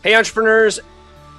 Hey, entrepreneurs,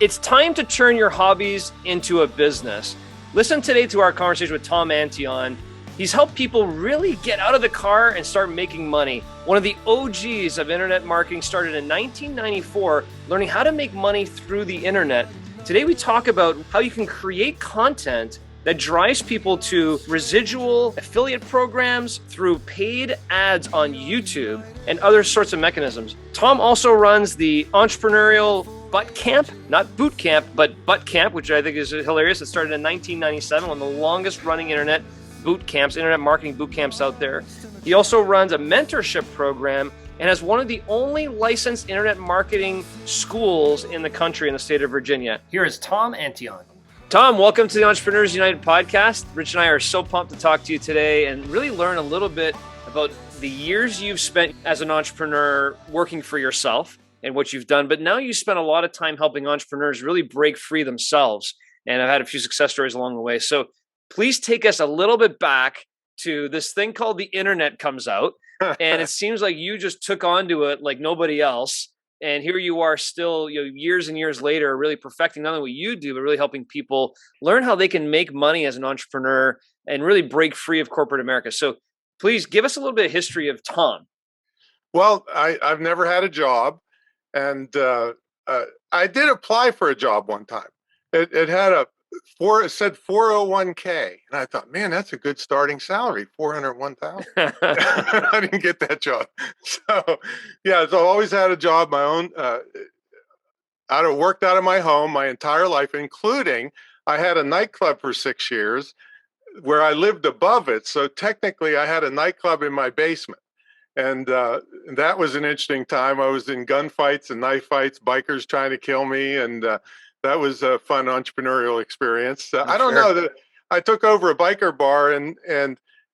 it's time to turn your hobbies into a business. Listen today to our conversation with Tom Antion. He's helped people really get out of the car and start making money. One of the OGs of internet marketing, started in 1994, learning how to make money through the internet. Today, we talk about how you can create content that drives people to residual affiliate programs through paid ads on YouTube and other sorts of mechanisms. Tom also runs the entrepreneurial butt camp, not boot camp, but butt camp, which I think is hilarious. It started in 1997, one of the longest running internet boot camps, internet marketing boot camps out there. He also runs a mentorship program and has one of the only licensed internet marketing schools in the country in the state of Virginia. Here is Tom Antion. Tom, welcome to the Entrepreneurs United podcast. Rich and I are so pumped to talk to you today and really learn a little bit about the years you've spent as an entrepreneur working for yourself and what you've done. But now you spend a lot of time helping entrepreneurs really break free themselves. And I've had a few success stories along the way. So please take us a little bit back to this thing called the internet comes out. And it seems like you just took onto it like nobody else. And here you are still, years and years later, really perfecting not only what you do, but really helping people learn how they can make money as an entrepreneur and really break free of corporate America. So please give us a little bit of history of Tom. Well, I've never had a job, and I did apply for a job one time. It had it said 401k, and I thought, man, that's a good starting salary, 401,000. I didn't get that job. So I've always had a job, my own. Worked out of my home my entire life, including I had a nightclub for 6 years where I lived above it. So technically, I had a nightclub in my basement. And that was an interesting time. I was in gunfights and knife fights, bikers trying to kill me. And that was a fun entrepreneurial experience. I don't know that I took over a biker bar and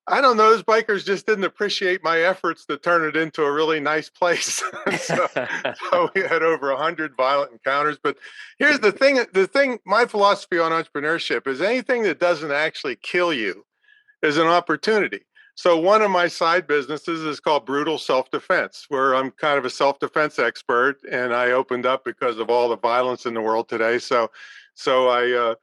I don't know, those bikers just didn't appreciate my efforts to turn it into a really nice place. so we had over 100 violent encounters. But here's the thing, my philosophy on entrepreneurship is anything that doesn't actually kill you is an opportunity. So one of my side businesses is called Brutal Self-Defense, where I'm kind of a self-defense expert, and I opened up because of all the violence in the world today. So I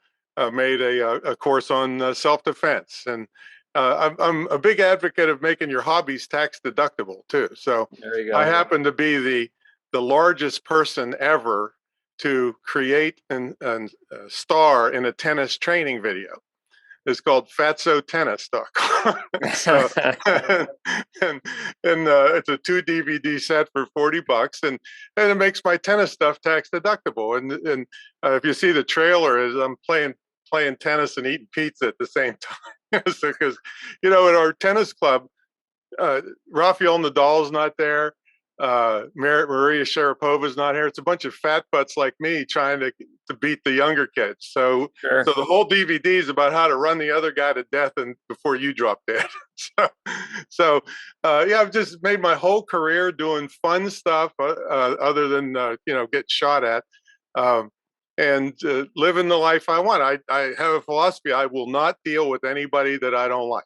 made a course on self-defense, and I'm a big advocate of making your hobbies tax deductible too. So there you go. I happen to be the largest person ever to create and star in a tennis training video. It's called fatsotennis.com. So, and it's a 2 DVD set for $40, and it makes my tennis stuff tax deductible. And if you see the trailer, is I'm playing tennis and eating pizza at the same time. So, because in our tennis club, Rafael Nadal's not there. Maria Sharapova's not here. It's a bunch of fat butts like me trying to beat the younger kids. So the whole DVD is about how to run the other guy to death and before you drop dead. I've just made my whole career doing fun stuff other than get shot at, and living the life I want. I have a philosophy: I will not deal with anybody that I don't like.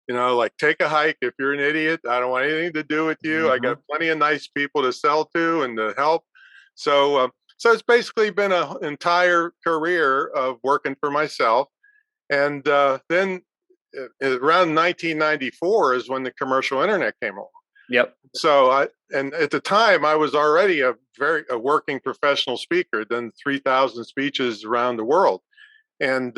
Like take a hike. If you're an idiot, I don't want anything to do with you. Mm-hmm. I got plenty of nice people to sell to and to help. So it's basically been an entire career of working for myself. And then around 1994 is when the commercial internet came along. Yep. So and at the time I was already a working professional speaker, done 3,000 speeches around the world. And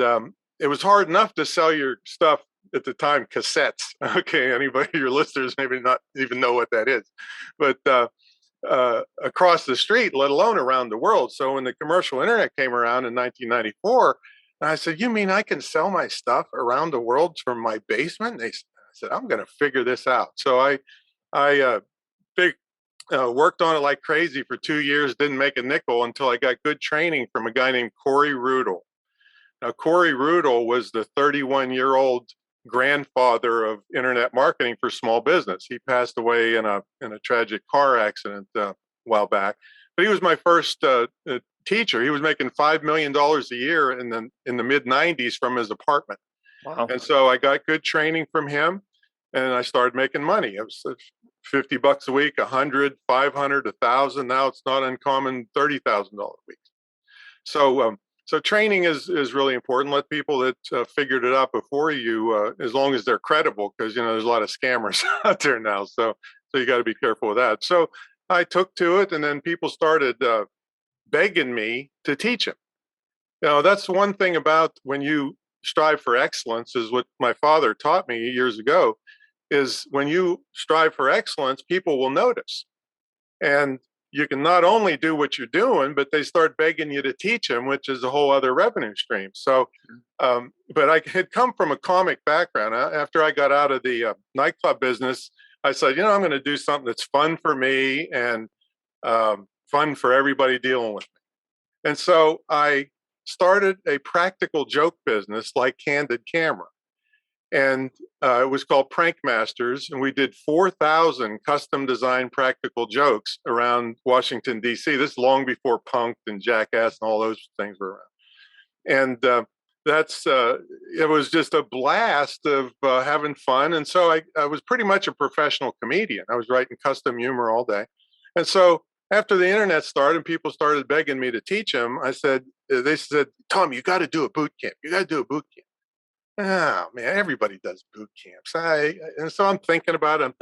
it was hard enough to sell your stuff at the time, cassettes. Okay, anybody, your listeners maybe not even know what that is, but across the street, let alone around the world. So when the commercial internet came around in 1994, I said, "You mean I can sell my stuff around the world from my basement?" I said, "I'm going to figure this out." So I worked on it like crazy for 2 years. Didn't make a nickel until I got good training from a guy named Corey Rudel. Now, Corey Rudel was the 31-year-old grandfather of internet marketing for small business. He passed away in a tragic car accident a while back. But he was my first teacher. He was making $5 million a year in the mid 90s from his apartment. Wow. And so I got good training from him, and I started making money. $50 a week, 100, 500, 1,000. Now it's not uncommon, $30,000 a week. So training is really important. Let people that figured it out before you, as long as they're credible, because there's a lot of scammers out there now. So you got to be careful with that. So I took to it, and then people started begging me to teach them. That's one thing about when you strive for excellence, is what my father taught me years ago, is when you strive for excellence, people will notice. And you can not only do what you're doing, but they start begging you to teach them, which is a whole other revenue stream. So, but I had come from a comic background. After I got out of the nightclub business, I said, I'm going to do something that's fun for me and fun for everybody dealing with me. And so I started a practical joke business like Candid Camera. And it was called Prank Masters, and we did 4,000 custom designed practical jokes around Washington, D.C. This is long before Punk'd and Jackass and all those things were around. And it was just a blast of having fun. And so I was pretty much a professional comedian. I was writing custom humor all day. And so after the internet started and people started begging me to teach them, they said, Tom, you got to do a boot camp. You got to do a boot camp. Oh man, everybody does boot camps. And so I'm thinking about it.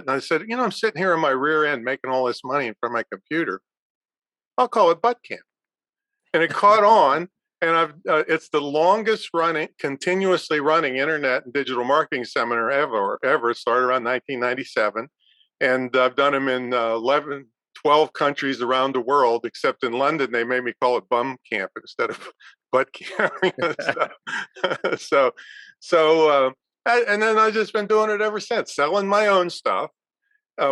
And I said, I'm sitting here on my rear end making all this money in front of my computer. I'll call it butt camp. And it caught on. And it's the longest running, continuously running internet and digital marketing seminar ever. It started around 1997. And I've done them in 12 countries around the world, except in London, they made me call it bum camp instead of butt camp. And then I've just been doing it ever since, selling my own stuff,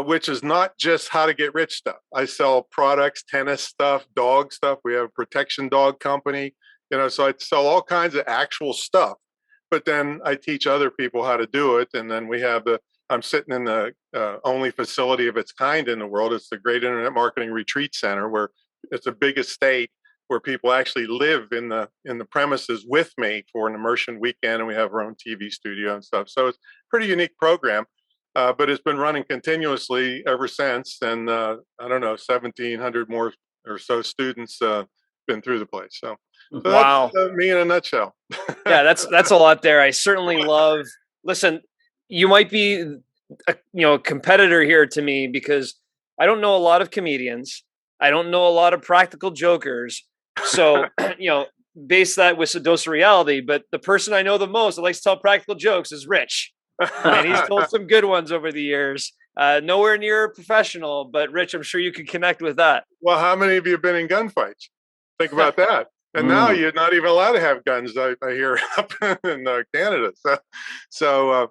which is not just how to get rich stuff. I sell products, tennis stuff, dog stuff. We have a protection dog company, so I sell all kinds of actual stuff, but then I teach other people how to do it. And then I'm sitting in the only facility of its kind in the world. It's the Great Internet Marketing Retreat Center, where it's a big estate where people actually live in the premises with me for an immersion weekend, and we have our own TV studio and stuff. So it's a pretty unique program, but it's been running continuously ever since. And I don't know, 1,700 more or so students been through the place. So wow, that's me in a nutshell. Yeah, that's a lot there. I certainly love. Listen, you might be a competitor here to me, because I don't know a lot of comedians. I don't know a lot of practical jokers. So, base that with a dose of reality. But the person I know the most that likes to tell practical jokes is Rich. And he's told some good ones over the years. Nowhere near a professional, but Rich, I'm sure you could connect with that. Well, how many of you have been in gunfights? Think about that. And now you're not even allowed to have guns, I hear, up in Canada. So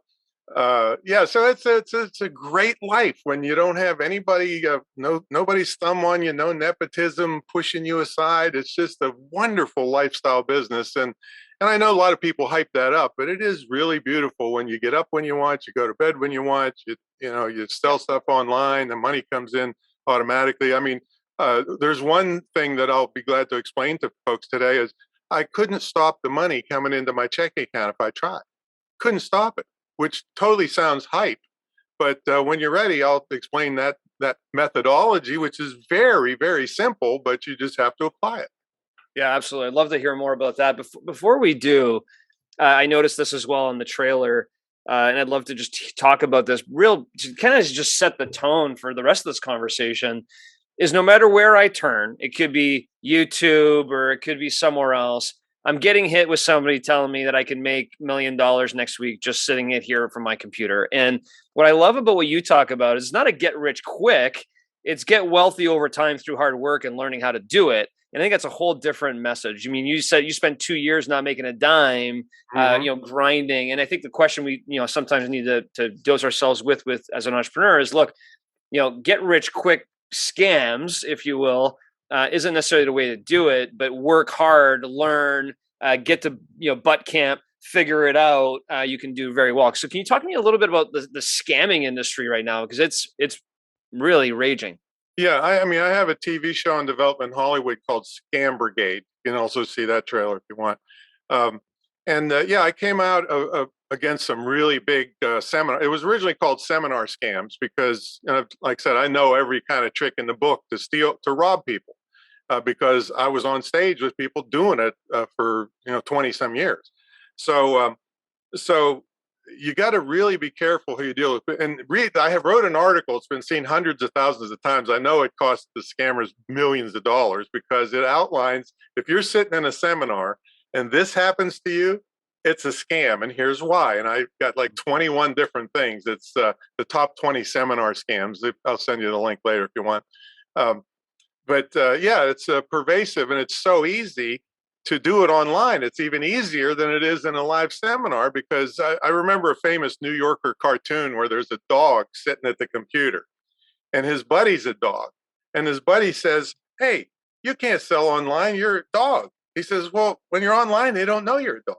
it's a great life when you don't have anybody, nobody's thumb on you, no nepotism pushing you aside. It's just a wonderful lifestyle business. And I know a lot of people hype that up, but it is really beautiful when you get up when you want, you go to bed when you want, you sell stuff online, the money comes in automatically. I mean, there's one thing that I'll be glad to explain to folks today is I couldn't stop the money coming into my checking account if I tried. Couldn't stop it, which totally sounds hype. But when you're ready, I'll explain that methodology, which is very, very simple, but you just have to apply it. Yeah, absolutely. I'd love to hear more about that. Before we do, I noticed this as well in the trailer, and I'd love to just talk about this to kind of just set the tone for the rest of this conversation, is no matter where I turn, it could be YouTube or it could be somewhere else, I'm getting hit with somebody telling me that I can make $1 million next week just sitting it here from my computer. And what I love about what you talk about is not a get rich quick, it's get wealthy over time through hard work and learning how to do it. And I think that's a whole different message. I mean, you said you spent 2 years not making a dime, grinding. And I think the question we, sometimes need to dose ourselves with as an entrepreneur is, look, get rich quick scams, if you will, isn't necessarily the way to do it, but work hard, learn, get to, butt camp, figure it out. You can do very well. So can you talk to me a little bit about the scamming industry right now? Because it's really raging. Yeah, I mean, I have a TV show in development in Hollywood called Scam Brigade. You can also see that trailer if you want. I came out against some really big seminar. It was originally called seminar scams because, like I said, I know every kind of trick in the book to steal, to rob people, because I was on stage with people doing it for 20 some years. So so you got to really be careful who you deal with. And read, I have wrote an article. It's been seen hundreds of thousands of times. I know it costs the scammers millions of dollars because it outlines if you're sitting in a seminar and this happens to you, it's a scam. And here's why. And I've got like 21 different things. It's the top 20 seminar scams. I'll send you the link later if you want. But yeah, it's pervasive and it's so easy to do it online. It's even easier than it is in a live seminar because I remember a famous New Yorker cartoon where there's a dog sitting at the computer and his buddy's a dog. And his buddy says, "Hey, you can't sell online. You're a dog." He says, "Well, when you're online, they don't know you're a dog."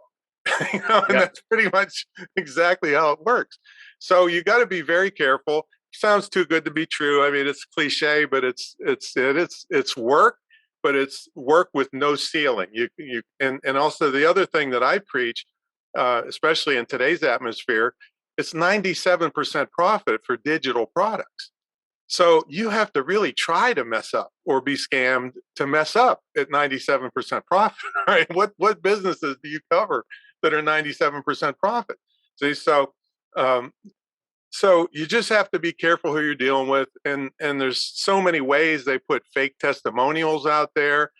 And that's pretty much exactly how it works. So you got to be very careful. Sounds too good to be true. I mean, it's cliche, but it's work, but it's work with no ceiling. And also the other thing that I preach, especially in today's atmosphere, it's 97% profit for digital products. So you have to really try to mess up or be scammed to mess up at 97% profit. Right? What businesses do you cover that are 97% profit? See, um, so you just have to be careful who you're dealing with, and there's so many ways they put fake testimonials out there,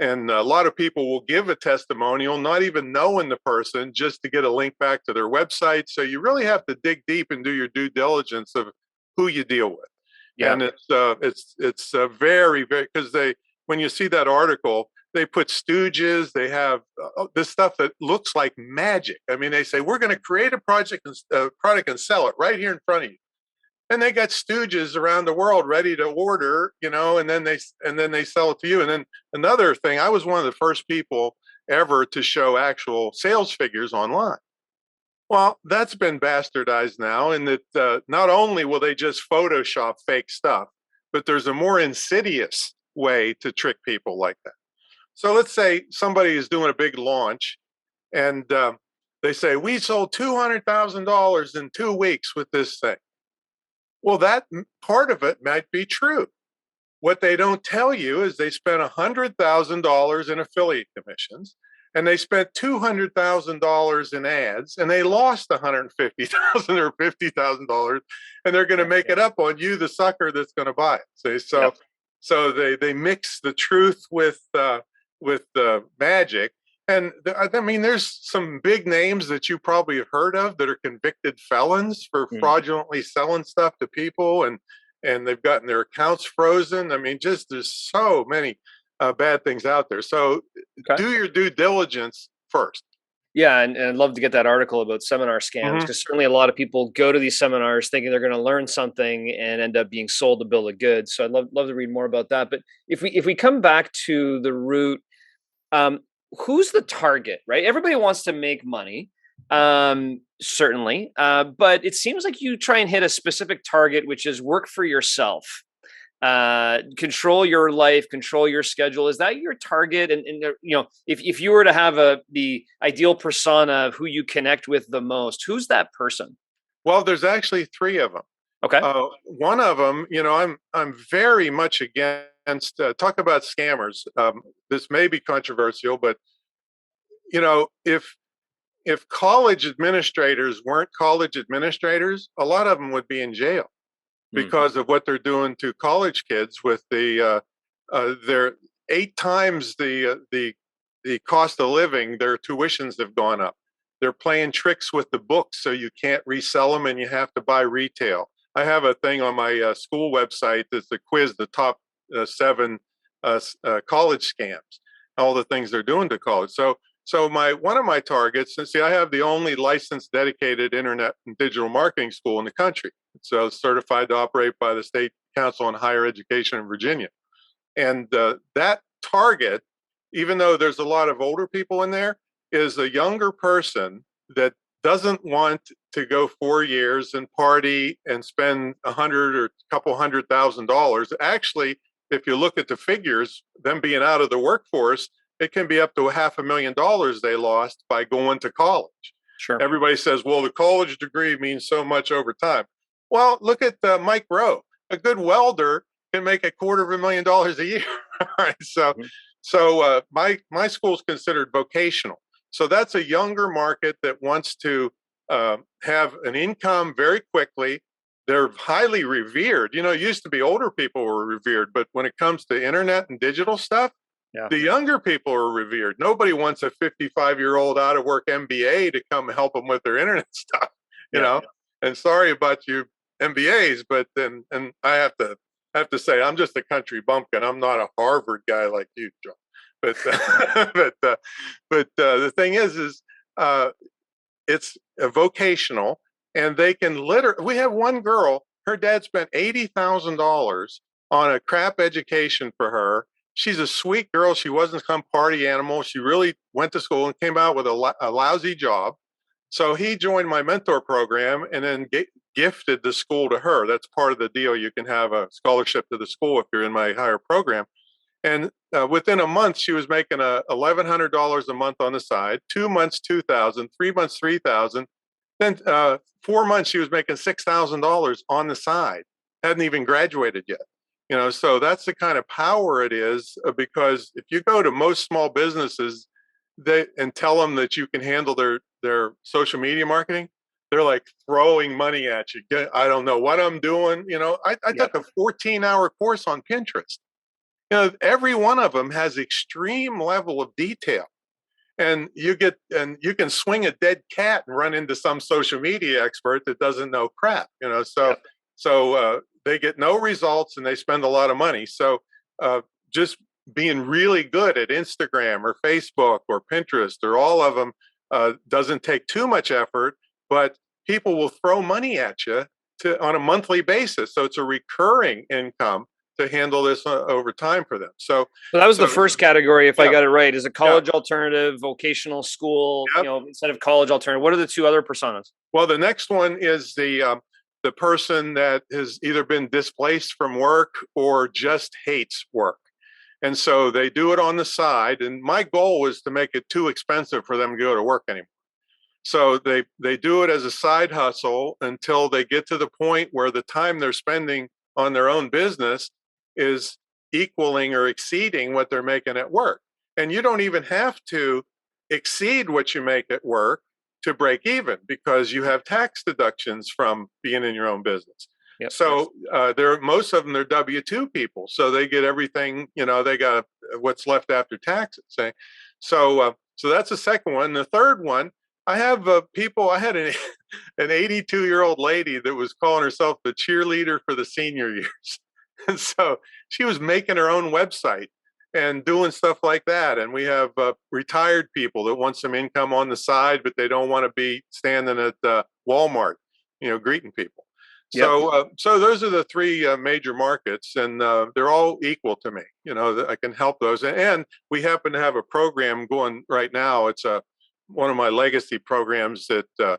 and a lot of people will give a testimonial not even knowing the person just to get a link back to their website. So you really have to dig deep and do your due diligence of who you deal with. Yeah. And it's very, very, because when you see that article, they put stooges. They have this stuff that looks like magic. I mean, they say we're going to create a product and sell it right here in front of you, and they got stooges around the world ready to order, and then they sell it to you. And then another thing, I was one of the first people ever to show actual sales figures online. Well, that's been bastardized now, in that not only will they just Photoshop fake stuff, but there's a more insidious way to trick people like that. So let's say somebody is doing a big launch and they say, we sold $200,000 in 2 weeks with this thing. Well, that part of it might be true. What they don't tell you is they spent $100,000 in affiliate commissions and they spent $200,000 in ads and they lost $150,000 or $50,000, and they're going to make it up on you, the sucker that's going to buy it. See? So they mix the truth with the magic. And I mean, there's some big names that you probably have heard of that are convicted felons for fraudulently selling stuff to people, and they've gotten their accounts frozen. I mean, just there's so many bad things out there. So do your due diligence first. Yeah, and I'd love to get that article about seminar scams, because certainly a lot of people go to these seminars thinking they're going to learn something and end up being sold a bill of goods. So I'd love to read more about that. But if we come back to the root, who's the target, right? Everybody wants to make money, certainly, but it seems like you try and hit a specific target, which is work for yourself. Control your life, control your schedule. Is that your target? And if you were to have the ideal persona of who you connect with the most, who's that person? Well, there's actually 3 of them. Okay. One of them, I'm very much against. Talk about scammers. This may be controversial, but if college administrators weren't college administrators, a lot of them would be in jail because of what they're doing to college kids with their 8 times the cost of living. Their tuitions have gone up. They're playing tricks with the books, so you can't resell them and you have to buy retail. I have a thing on my school website that's a quiz, the top 7 college scams, all the things they're doing to college. So one of my targets, and see, I have the only licensed dedicated internet and digital marketing school in the country. It's certified to operate by the State Council on Higher Education in Virginia. And that target, even though there's a lot of older people in there, is a younger person that doesn't want to go 4 years and party and spend $100,000 or a couple $100,000. Actually, if you look at the figures, them being out of the workforce, it can be up to $500,000 they lost by going to college. Sure. Everybody says, well, the college degree means so much over time. Well, look at Mike Rowe. A good welder can make $250,000 a year. All right. So my school is considered vocational. So that's a younger market that wants to have an income very quickly. They're highly revered. You know, it used to be older people were revered, but when it comes to internet and digital stuff, the younger people are revered. Nobody wants a 55-year-old out of work MBA to come help them with their internet stuff, you know. And sorry about you MBAs, but then and I have to say I'm just a country bumpkin. I'm not a Harvard guy like you, John. But the thing is it's vocational, and they can literally. We have one girl. Her dad spent $80,000 on a crap education for her. She's a sweet girl. She wasn't some party animal. She really went to school and came out with a lousy job. So he joined my mentor program and then gifted the school to her. That's part of the deal. You can have a scholarship to the school if you're in my higher program. And within a month, she was making $1,100 a month on the side. 2 months, $2,000. 3 months, $3,000. Then 4 months, she was making $6,000 on the side. Hadn't even graduated yet. You know, so that's the kind of power it is, because if you go to most small businesses and tell them that you can handle their social media marketing, they're like throwing money at you. I don't know what I'm doing. You know, I took a 14-hour course on Pinterest. You know, every one of them has extreme level of detail. And you can swing a dead cat and run into some social media expert that doesn't know crap. You know, so they get no results and they spend a lot of money. So just being really good at Instagram or Facebook or Pinterest or all of them doesn't take too much effort, but people will throw money at you on a monthly basis. So it's a recurring income to handle this over time for them. So that was the first category, if I got it right, is a college alternative, vocational school, you know, instead of college alternative. What are the two other personas? Well, the next one is the person that has either been displaced from work or just hates work. And so they do it on the side. And my goal was to make it too expensive for them to go to work anymore. So they do it as a side hustle until they get to the point where the time they're spending on their own business is equaling or exceeding what they're making at work. And you don't even have to exceed what you make at work to break even, because you have tax deductions from being in your own business. So most of them, they're W-2 people. So they get everything, you know, they got what's left after taxes. So that's the second one. The third one, I have people, I had an 82-year-old lady that was calling herself the cheerleader for the senior years. And so she was making her own website and doing stuff like that. And we have retired people that want some income on the side, but they don't want to be standing at Walmart, you know, greeting people. So those are the three major markets, and they're all equal to me. You know, I can help those. And we happen to have a program going right now. It's one of my legacy programs that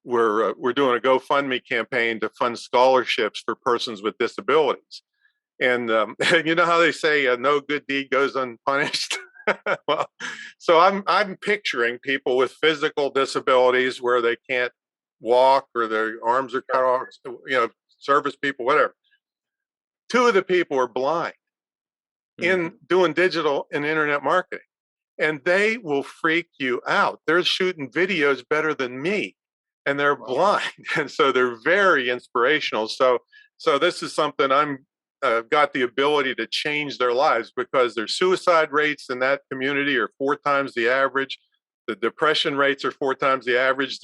we're doing a GoFundMe campaign to fund scholarships for persons with disabilities. And you know how they say no good deed goes unpunished. Well, so I'm picturing people with physical disabilities where they can't walk or their arms are cut off, you know, service people, whatever. Two of the people are blind in doing digital and internet marketing, and they will freak you out. They're shooting videos better than me, and they're blind, and so they're very inspirational. So this is something I'm got the ability to change their lives, because their suicide rates in that community are 4 times the average. The depression rates are 4 times the average.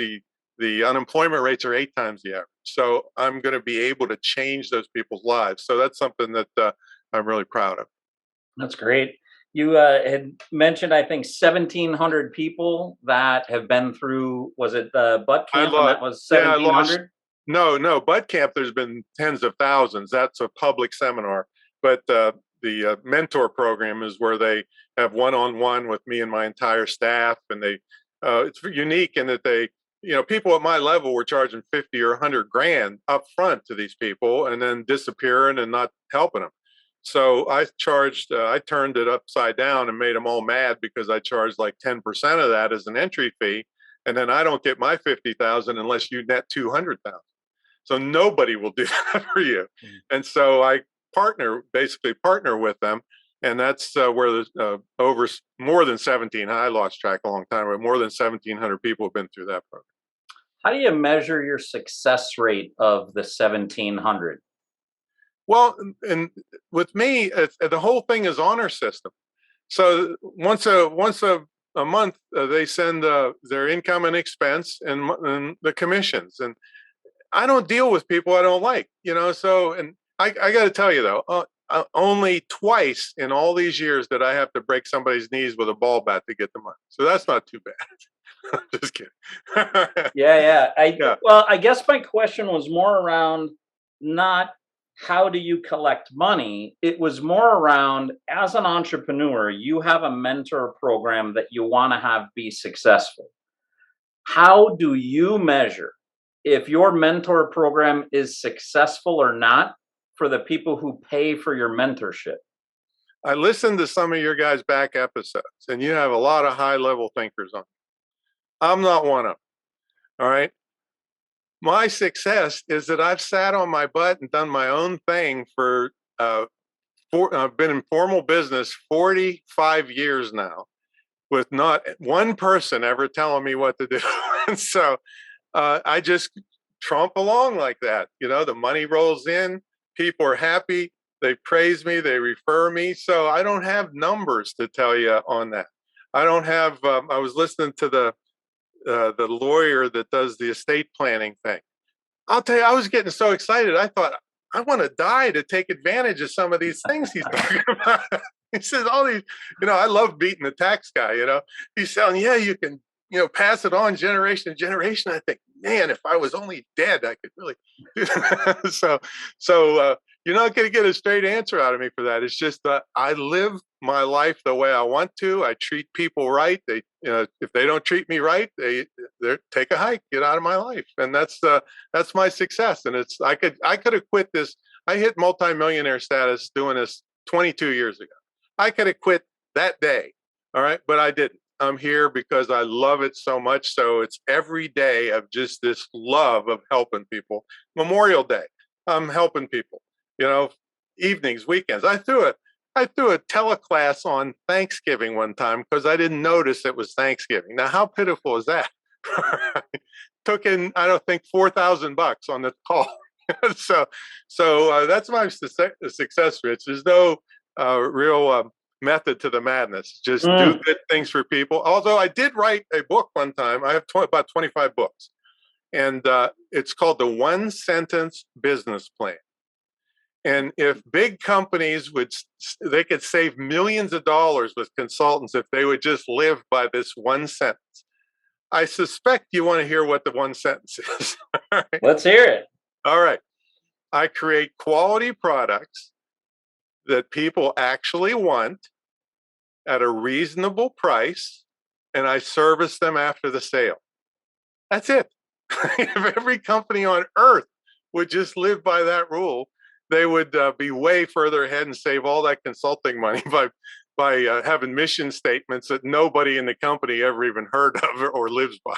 The unemployment rates are 8 times the average. So I'm going to be able to change those people's lives. So that's something that I'm really proud of. That's great. You had mentioned, I think, 1,700 people that have been through, was it the Butt Camp? And that was 1,700? No, Bud Camp, there's been tens of thousands. That's a public seminar. But the mentor program is where they have one-on-one with me and my entire staff. And it's unique in that they, you know, people at my level were charging 50 or 100 grand up front to these people and then disappearing and not helping them. So I turned it upside down and made them all mad, because I charged like 10% of that as an entry fee. and then I don't get my 50,000 unless you net 200,000. So nobody will do that for you. And so I basically partner with them. And that's where there's over more than 17, I lost track a long time, but more than 1,700 people have been through that program. How do you measure your success rate of the 1,700? Well, and with me, the whole thing is honor system. So once a month, they send their income and expense and the commissions. And I don't deal with people I don't like, So, and I got to tell you though, only twice in all these years that I have to break somebody's knees with a ball bat to get the money. So that's not too bad. Just kidding. Yeah. Well, I guess my question was more around not how do you collect money. It was more around, as an entrepreneur, you have a mentor program that you want to have be successful. How do you measure if your mentor program is successful or not for the people who pay for your mentorship? I listened to some of your guys' back episodes, and you have a lot of high-level thinkers on. I'm not one of them. All right. My success is that I've sat on my butt and done my own thing for I've been in formal business 45 years now, with not one person ever telling me what to do. And so I just tromp along like that. The money rolls in, people are happy, they praise me, they refer me. So I don't have numbers to tell you on that. I don't have, I was listening to the lawyer that does the estate planning thing. I'll tell you, I was getting so excited. I thought, I want to die to take advantage of some of these things he's talking about. He says all these, I love beating the tax guy, He's saying, yeah, you can, pass it on generation to generation. I think, man, if I was only dead, I could really do that. So you're not going to get a straight answer out of me for that. It's just that I live my life the way I want to. I treat people right. They, if they don't treat me right, they take a hike, get out of my life, and that's my success. And I could have quit this. I hit multimillionaire status doing this 22 years ago. I could have quit that day, all right, but I didn't. I'm here because I love it so much. So it's every day of just this love of helping people. Memorial Day, I'm helping people. Evenings, weekends. I threw a teleclass on Thanksgiving one time because I didn't notice it was Thanksgiving. Now, how pitiful is that? Took in, I don't think, $4,000 on the call. so that's my success, Rich. There's no real method to the madness. Just do good things for people. Although I did write a book one time. I have about 25 books, and it's called the One Sentence Business Plan. And if big companies they could save millions of dollars with consultants if they would just live by this one sentence. I suspect you want to hear what the one sentence is. Right? Let's hear it. All right. I create quality products that people actually want at a reasonable price, and I service them after the sale. That's it. If every company on earth would just live by that rule, they would be way further ahead and save all that consulting money by having mission statements that nobody in the company ever even heard of or lives by.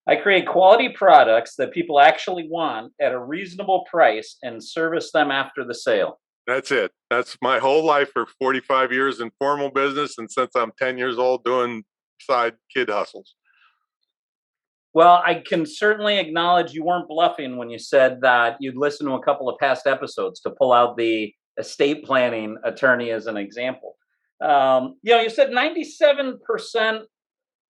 I create quality products that people actually want at a reasonable price and service them after the sale. That's it. That's my whole life for 45 years in formal business, and since I'm 10 years old doing side kid hustles. Well, I can certainly acknowledge you weren't bluffing when you said that you'd listen to a couple of past episodes to pull out the estate planning attorney as an example. You said 97%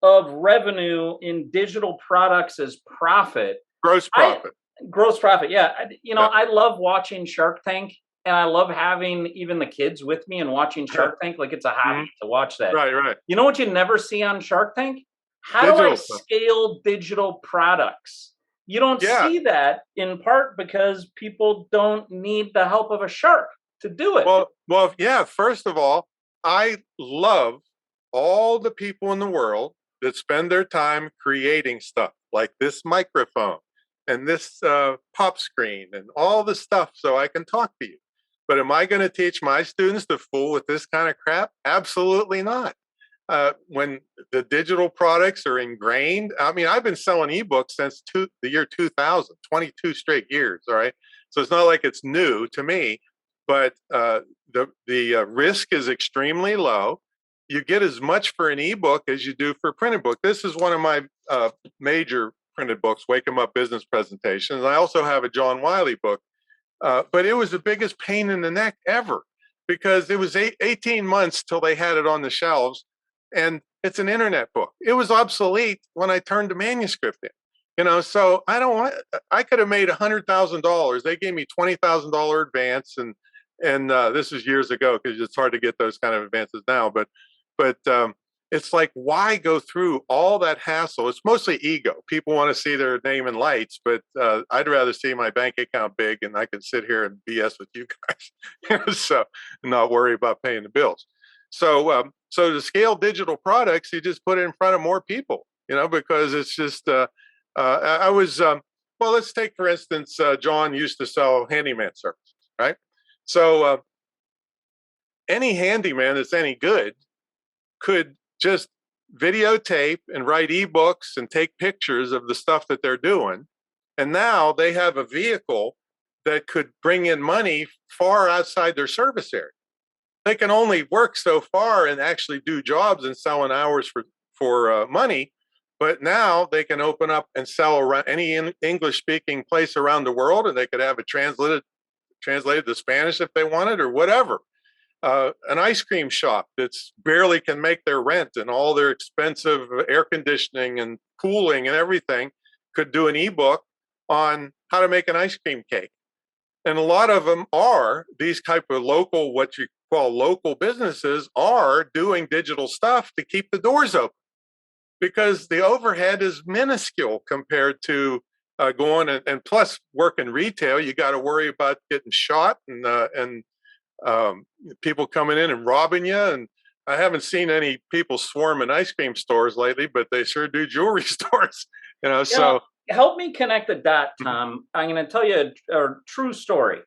of revenue in digital products is profit. Gross profit. Gross profit, yeah. I love watching Shark Tank, and I love having even the kids with me and watching Shark Tank. Like, it's a hobby to watch that. Right. You know what you never see on Shark Tank? How do I scale digital products? You don't see that, in part because people don't need the help of a shark to do it. Well, yeah. First of all, I love all the people in the world that spend their time creating stuff like this microphone and this pop screen and all the stuff so I can talk to you. But am I going to teach my students to fool with this kind of crap? Absolutely not. when the digital products are ingrained. I mean, I've been selling ebooks since the year 2000, 22 straight years. All right. So it's not like it's new to me, but the risk is extremely low. You get as much for an ebook as you do for a printed book. This is one of my major printed books, Wake 'em Up Business Presentations. I also have a John Wiley book, but it was the biggest pain in the neck ever because it was 18 months till they had it on the shelves, and it's an internet book. It was obsolete when I turned the manuscript in. So I don't want. I could have made $100,000. They gave me $20,000 advance, and this is years ago because it's hard to get those kind of advances now. But it's like, why go through all that hassle? It's mostly ego. People want to see their name in lights, but I'd rather see my bank account big, and I can sit here and BS with you guys, so not worry about paying the bills. So to scale digital products, you just put it in front of more people, because it's just. I was well. Let's take for instance, John used to sell handyman services, right? So any handyman that's any good could just videotape and write ebooks and take pictures of the stuff that they're doing. And now they have a vehicle that could bring in money far outside their service area. They can only work so far and actually do jobs and selling hours for money. But now they can open up and sell around any English-speaking place around the world, and they could have it translated to Spanish if they wanted, or whatever. An ice cream shop that's barely can make their rent, and all their expensive air conditioning and cooling and everything could do an ebook on how to make an ice cream cake. And a lot of them are these type of local, what you call local businesses, are doing digital stuff to keep the doors open, because the overhead is minuscule compared to going and plus working retail. You got to worry about getting shot and people coming in and robbing you. And I haven't seen any people swarm in ice cream stores lately, but they sure do jewelry stores. So help me connect the dot, Tom. I'm going to tell you a true story.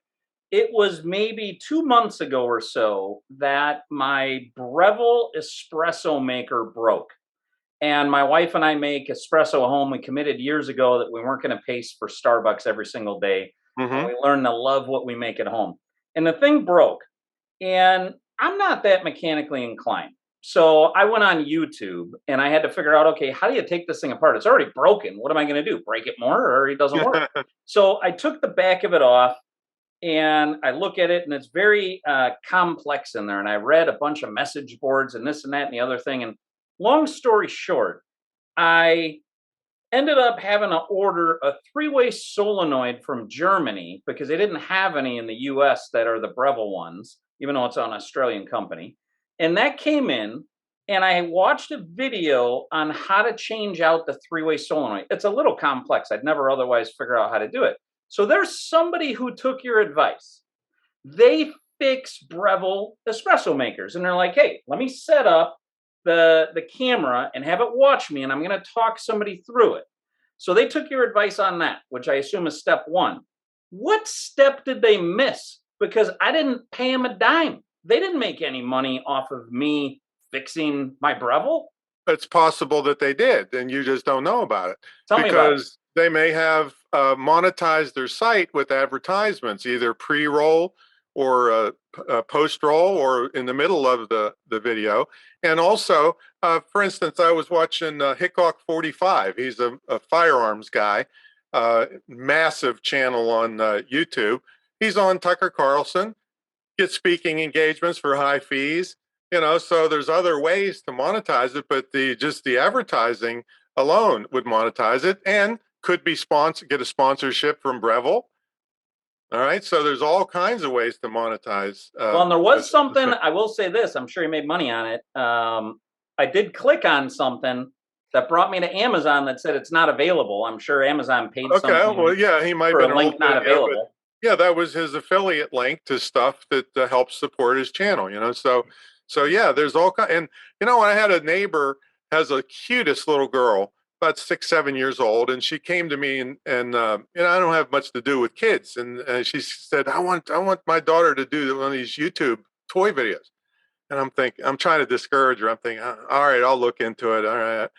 It was maybe 2 months ago or so that my Breville espresso maker broke. And my wife and I make espresso at home. We committed years ago that we weren't going to pay for Starbucks every single day. Mm-hmm. And we learned to love what we make at home. And the thing broke. And I'm not that mechanically inclined. So I went on YouTube and I had to figure out, okay, how do you take this thing apart? It's already broken. What am I going to do? Break it more, or it doesn't work? So I took the back of it off and I look at it, and it's very complex in there. And I read a bunch of message boards and this and that and the other thing. And long story short, I ended up having to order a 3-way solenoid from Germany because they didn't have any in the US that are the Breville ones, even though it's an Australian company. And that came in, and I watched a video on how to change out the 3-way solenoid. It's a little complex. I'd never otherwise figure out how to do it. So there's somebody who took your advice. They fix Breville espresso makers, and they're like, hey, let me set up the camera and have it watch me, and I'm going to talk somebody through it. So they took your advice on that, which I assume is step one. What step did they miss? Because I didn't pay them a dime. They didn't make any money off of me fixing my Breville. It's possible that they did, and you just don't know about it. Tell me about it. Because they may have monetized their site with advertisements, either pre-roll or post-roll, or in the middle of the video. And also, for instance, I was watching Hickok 45. He's a firearms guy, massive channel on YouTube. He's on Tucker Carlson, gets speaking engagements for high fees. So there's other ways to monetize it, but just the advertising alone would monetize it, and could be get a sponsorship from Breville. All right, so there's all kinds of ways to monetize. Well, and there was something, I will say this, I'm sure he made money on it. I did click on something that brought me to Amazon that said it's not available. I'm sure Amazon paid something. Okay, well, yeah, he might for have a link not available. Yeah, that was his affiliate link to stuff that helps support his channel. So yeah, there's all kinds. And I had a neighbor, has a cutest little girl, about 6, 7 years old, and she came to me and I don't have much to do with kids, and she said, I want my daughter to do one of these YouTube toy videos. And I'm trying to discourage her. I'm thinking, all right, I'll look into it. All right.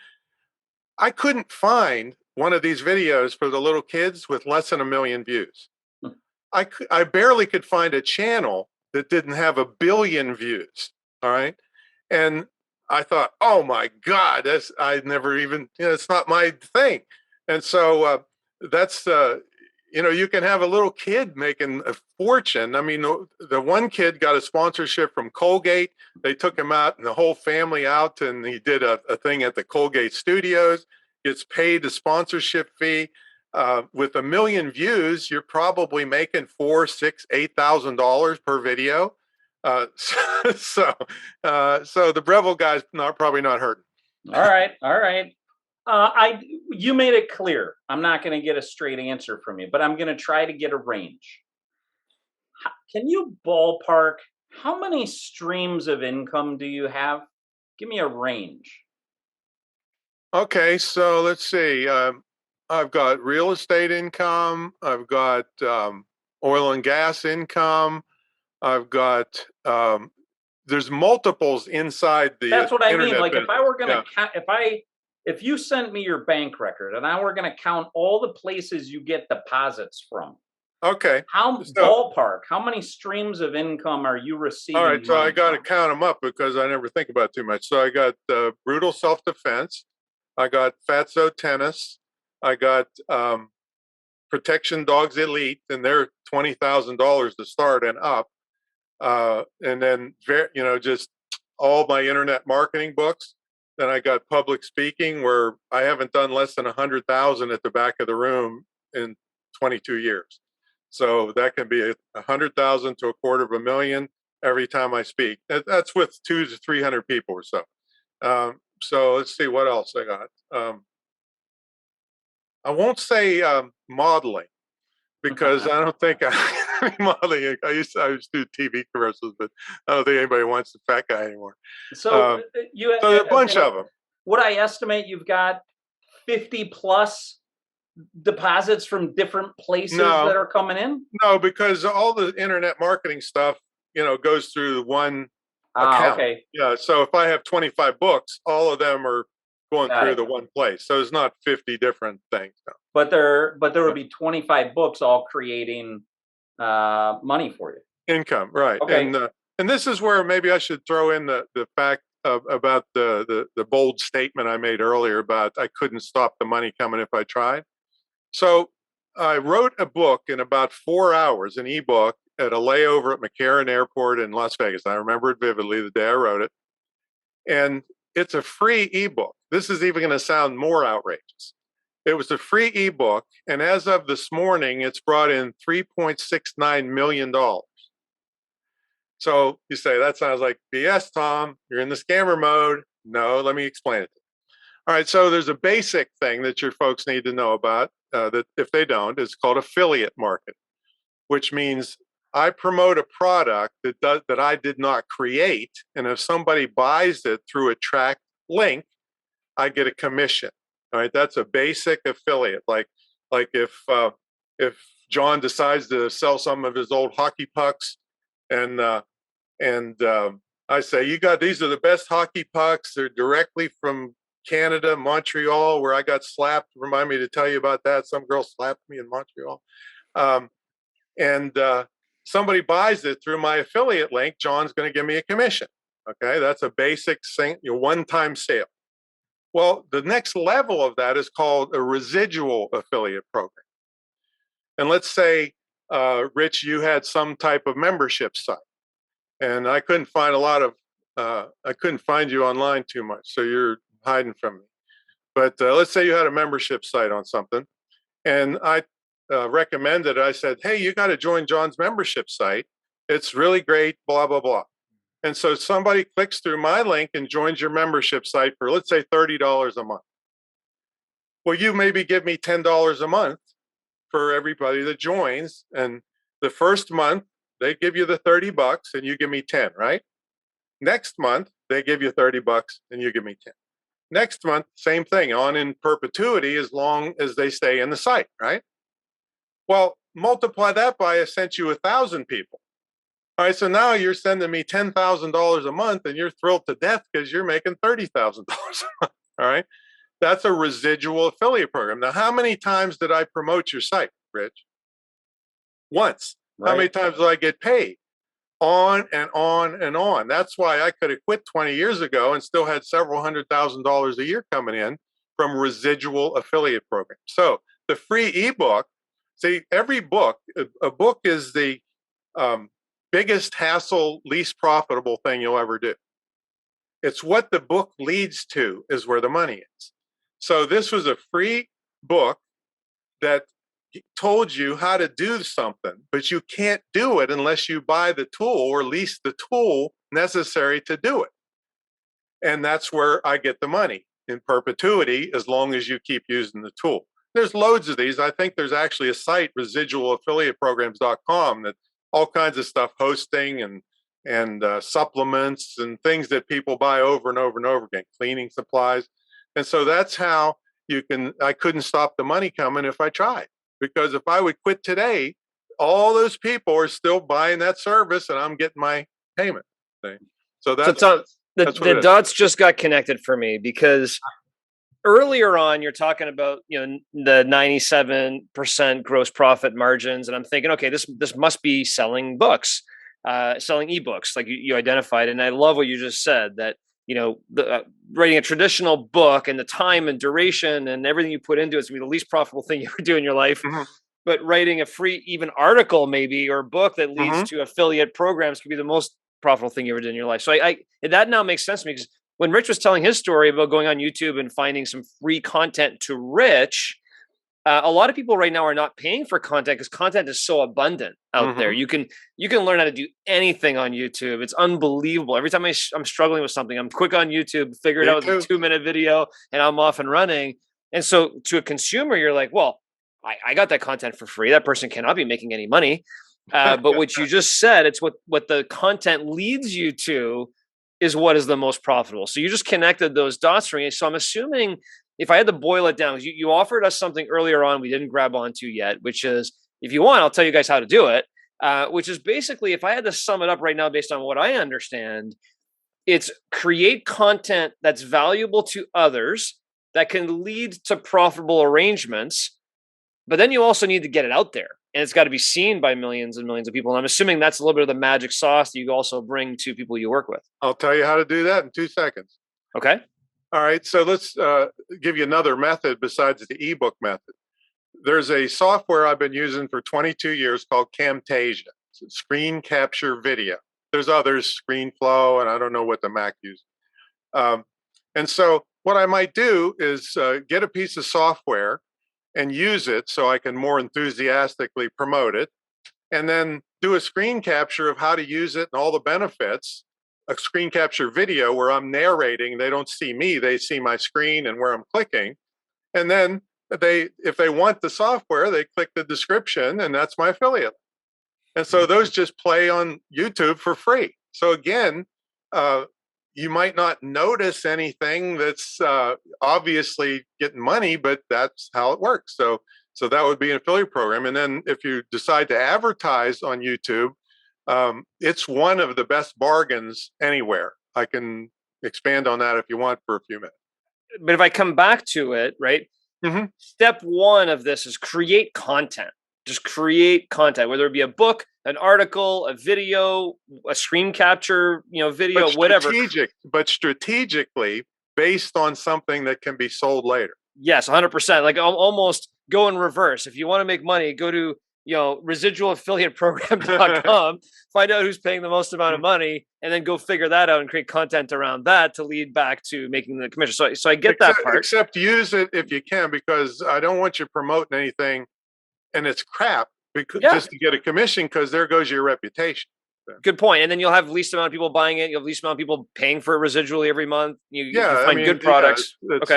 I couldn't find one of these videos for the little kids with less than 1 million views. I barely could find a channel that didn't have 1 billion views. All right. And I thought, oh my God, I never even, it's not my thing. And so that's, you can have a little kid making a fortune. I mean, the one kid got a sponsorship from Colgate. They took him out and the whole family out, and he did a thing at the Colgate studios, gets paid the sponsorship fee. With 1 million views, you're probably making $4,000, $6,000, $8,000 per video. So the Breville guy's probably not hurting. All right. You made it clear. I'm not going to get a straight answer from you, but I'm going to try to get a range. Can you ballpark how many streams of income do you have? Give me a range. Okay, so let's see. I've got real estate income. I've got oil and gas income. I've got there's multiples inside the. That's what I mean. internet Like business. if I were going to if you sent me your bank record and I were going to count all the places you get deposits from. Okay. Ballpark, how many streams of income are you receiving? All right, so I got to from? count them up because I never think about it too much. So I got brutal self-defense. I got Fatso tennis. I got Protection Dogs Elite, and they're $20,000 to start and up. And then, just all my internet marketing books. Then I got public speaking, where I haven't done less than 100,000 at the back of the room in 22 years. So that can be 100,000 to $250,000 every time I speak. That's with 200 to 300 people or so. So let's see what else I got. I won't say modeling, because I don't think modeling. I used to do TV commercials, but I don't think anybody wants the fat guy anymore. So a bunch of them. Would I estimate you've got 50 plus deposits from different places that are coming in? No, because all the internet marketing stuff, goes through one account. Okay. Yeah. So if I have 25 books, all of them are going through the one place. So it's not 50 different things. No. But there would be 25 books all creating money for you. Income, right? Okay. And this is where maybe I should throw in the fact about the bold statement I made earlier about I couldn't stop the money coming if I tried. So I wrote a book in about 4 hours, an ebook, at a layover at McCarran Airport in Las Vegas. I remember it vividly the day I wrote it. And it's a free ebook. This is even going to sound more outrageous. It was a free ebook, and as of this morning, it's brought in $3.69 million. So you say, that sounds like BS, Tom. You're in the scammer mode. No, let me explain it. All right, so there's a basic thing that your folks need to know about that if they don't, it's called affiliate marketing, which means I promote a product that I did not create, and if somebody buys it through a tracked link, I get a commission. All right, that's a basic affiliate. Like if John decides to sell some of his old hockey pucks, and I say, these are the best hockey pucks. They're directly from Canada, Montreal, where I got slapped. Remind me to tell you about that. Some girl slapped me in Montreal. Somebody buys it through my affiliate link, John's going to give me a commission. Okay, that's a basic one-time sale. Well, the next level of that is called a residual affiliate program. And let's say, Rich, you had some type of membership site, and I couldn't find I couldn't find you online too much, so you're hiding from me. But let's say you had a membership site on something, and I recommended it. I said, hey, you got to join John's membership site. It's really great, blah, blah, blah. And so somebody clicks through my link and joins your membership site for, let's say, $30 a month. Well, you maybe give me $10 a month for everybody that joins. And the first month, they give you the $30 and you give me 10, right? Next month, they give you $30 and you give me 10. Next month, same thing, on in perpetuity as long as they stay in the site, right? Well, multiply that by I sent you 1,000 people. All right, so now you're sending me $10,000 a month and you're thrilled to death because you're making $30,000 a month. All right. That's a residual affiliate program. Now, how many times did I promote your site, Rich? Once. How many times did I get paid? On and on and on. That's why I could have quit 20 years ago and still had several $100,000 a year coming in from residual affiliate programs. So the free ebook, see, every book, a book is the biggest hassle, least profitable thing you'll ever do. It's what the book leads to is where the money is. So this was a free book that told you how to do something, but you can't do it unless you buy the tool or lease the tool necessary to do it. And that's where I get the money in perpetuity as long as you keep using the tool. There's loads of these. I think there's actually a site, residualaffiliateprograms.com, that all kinds of stuff, hosting and supplements and things that people buy over and over and over again, cleaning supplies. And so that's how I couldn't stop the money coming if I tried. Because if I would quit today, all those people are still buying that service and I'm getting my payment. So the dots just got connected for me, because earlier on you're talking about, the 97% gross profit margins, and I'm thinking, okay, this must be selling books, selling ebooks, like you identified. And I love what you just said, that writing a traditional book and the time and duration and everything you put into it's gonna be the least profitable thing you ever do in your life. Mm-hmm. But writing a free even article maybe or a book that leads mm-hmm. to affiliate programs could be the most profitable thing you ever did in your life. So I that now makes sense to me, because when Rich was telling his story about going on YouTube and finding some free content to Rich, a lot of people right now are not paying for content because content is so abundant out mm-hmm. there. You can learn how to do anything on YouTube. It's unbelievable. Every time I'm struggling with something, I'm quick on YouTube, figure it out with a 2-minute video, and I'm off and running. And so to a consumer, you're like, well, I got that content for free. That person cannot be making any money. But what you just said, it's what the content leads you to is what is the most profitable. So you just connected those dots for me. So I'm assuming, if I had to boil it down, you offered us something earlier on we didn't grab onto yet, which is, if you want, I'll tell you guys how to do it, which is basically, if I had to sum it up right now based on what I understand, it's create content that's valuable to others that can lead to profitable arrangements, but then you also need to get it out there. And it's got to be seen by millions and millions of people. And I'm assuming that's a little bit of the magic sauce that you also bring to people you work with. I'll tell you how to do that in 2 seconds. Okay. All right, so let's give you another method besides the ebook method. There's a software I've been using for 22 years called Camtasia. It's screen capture video. There's others, ScreenFlow, and I don't know what the Mac uses. And so what I might do is get a piece of software and use it so I can more enthusiastically promote it, and then do a screen capture of how to use it and all the benefits. A screen capture video where I'm narrating. They don't see me, they see my screen and where I'm clicking. And then if they want the software, they click the description, and that's my affiliate. And so those just play on YouTube for free. So again, you might not notice anything that's obviously getting money, but that's how it works. So that would be an affiliate program. And then if you decide to advertise on YouTube, it's one of the best bargains anywhere. I can expand on that if you want for a few minutes. But if I come back to it, right? Mm-hmm. Step 1 of this is create content. Just create content, whether it be a book, an article, a video, a screen capture, video, whatever. But strategically based on something that can be sold later. Yes, 100%. Like almost go in reverse. If you want to make money, go to residualaffiliateprogram.com, find out who's paying the most amount of money, and then go figure that out and create content around that to lead back to making the commission. So I get that part. Except use it if you can, because I don't want you promoting anything and it's crap just to get a commission, because there goes your reputation. Good point. And then you'll have the least amount of people buying it. You'll have the least amount of people paying for it residually every month. You find good products. It's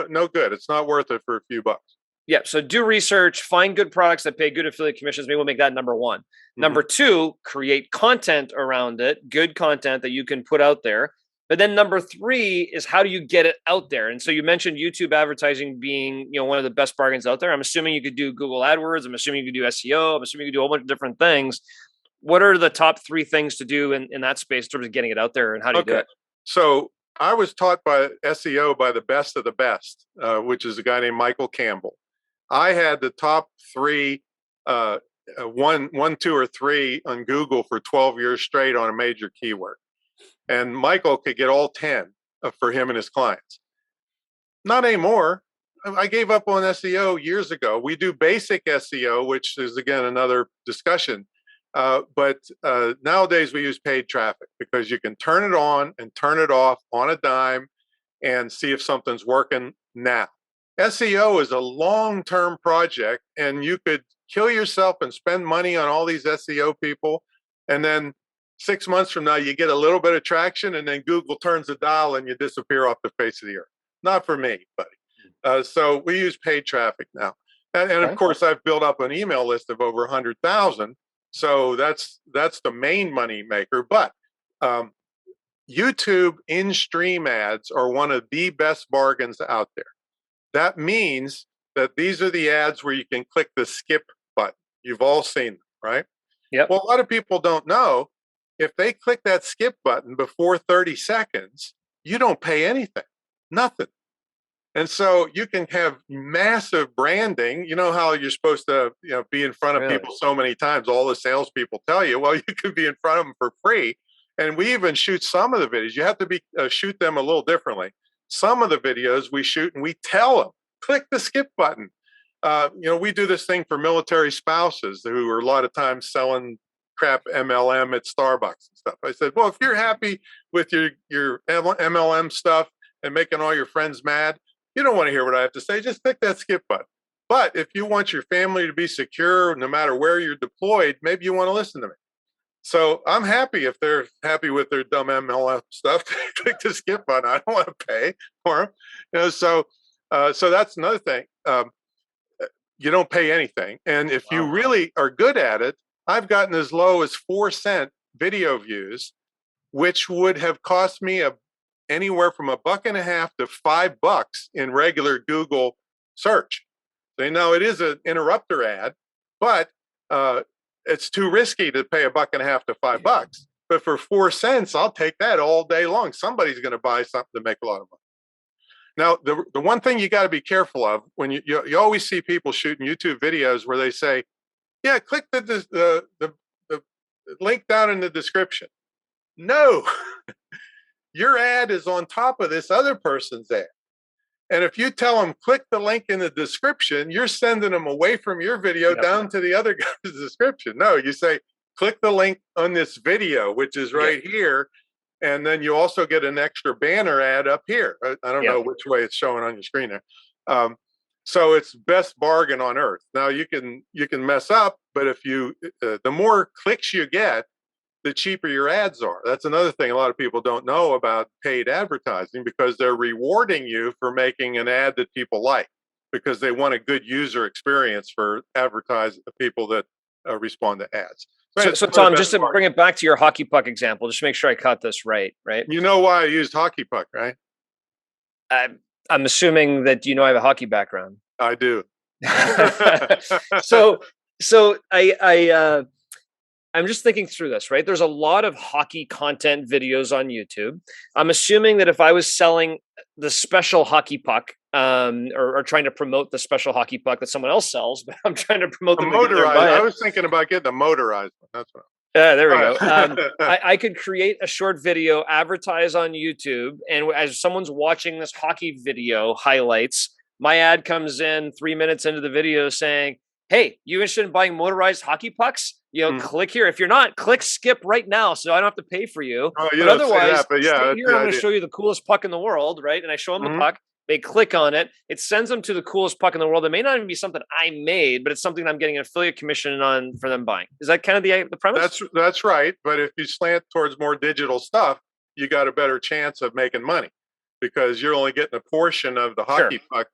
no good. It's not worth it for a few bucks. Yeah. So do research, find good products that pay good affiliate commissions. Maybe we'll make that number 1. Mm-hmm. Number 2, create content around it, good content that you can put out there. But then number 3 is, how do you get it out there? And so you mentioned YouTube advertising being, one of the best bargains out there. I'm assuming you could do Google AdWords. I'm assuming you could do SEO. I'm assuming you could do a whole bunch of different things. what are the top 3 things to do in that space in terms of getting it out there, and how do you do it? So I was taught by SEO by the best of the best, which is a guy named Michael Campbell. I had the top 3, one, 2, or 3 on Google for 12 years straight on a major keyword. And Michael could get all 10 for him and his clients. Not anymore. I gave up on SEO years ago. We do basic SEO, which is, again, another discussion. But nowadays we use paid traffic because you can turn it on and turn it off on a dime and see if something's working now. SEO is a long-term project, and you could kill yourself and spend money on all these SEO people, and then 6 months from now you get a little bit of traction, and then Google turns the dial and you disappear off the face of the earth. Not for me, buddy. So we use paid traffic now, and of course I've built up an email list of over 100,000. So that's the main money maker. But YouTube in-stream ads are one of the best bargains out there. That means that these are the ads where you can click the skip button. You've all seen them, right? Yeah. Well, a lot of people don't know, if they click that skip button before 30 seconds, you don't pay anything, nothing. And so you can have massive branding. You know how you're supposed to, be in front of people so many times. All the salespeople tell you, well, you could be in front of them for free. And we even shoot some of the videos. You have to shoot them a little differently. Some of the videos we shoot and we tell them, click the skip button. We do this thing for military spouses who are a lot of times selling crap MLM at Starbucks and stuff. I said, well, if you're happy with your MLM stuff and making all your friends mad, you don't want to hear what I have to say. Just click that skip button. But if you want your family to be secure, no matter where you're deployed, maybe you want to listen to me. So I'm happy if they're happy with their dumb MLM stuff. Click the skip button. I don't want to pay for them. So that's another thing. You don't pay anything. And if you really are good at it, I've gotten as low as 4-cent video views, which would have cost me anywhere from $1.50 to $5 in regular Google search. So now it is an interrupter ad, but it's too risky to pay $1.50 to $5. But for 4 cents, I'll take that all day long. Somebody's going to buy something to make a lot of money. Now, the one thing you got to be careful of, when you always see people shooting YouTube videos where they say, yeah, click the link down in the description. No. Your ad is on top of this other person's ad. And if you tell them, click the link in the description, you're sending them away from your video down to the other guy's description. No, you say, click the link on this video, which is right here. And then you also get an extra banner ad up here. I don't know which way it's showing on your screen there. So it's best bargain on earth. Now you can mess up, but if the more clicks you get, the cheaper your ads are. That's another thing a lot of people don't know about paid advertising, because they're rewarding you for making an ad that people like, because they want a good user experience for people that respond to ads. So Tom, just to bring it back to your hockey puck example, just to make sure I caught this right? You know why I used hockey puck, right? I'm assuming that I have a hockey background. I do. So I'm just thinking through this, right? There's a lot of hockey content videos on YouTube. I'm assuming that if I was selling the special hockey puck, or trying to promote the special hockey puck that someone else sells, but I'm trying to promote the motorized. I was thinking about getting the motorized one. That's what. There we go. I could create a short video, advertise on YouTube, and as someone's watching this hockey video highlights, my ad comes in 3 minutes into the video saying, hey, you interested in buying motorized hockey pucks? Click here. If you're not, click skip right now, so I don't have to pay for you. Oh, but otherwise, stay here. I'm going to show you the coolest puck in the world, right? And I show them the puck. They click on it. It sends them to the coolest puck in the world. It may not even be something I made, but it's something I'm getting an affiliate commission on for them buying. Is that kind of the premise? That's right. But if you slant towards more digital stuff, you got a better chance of making money, because you're only getting a portion of the hockey puck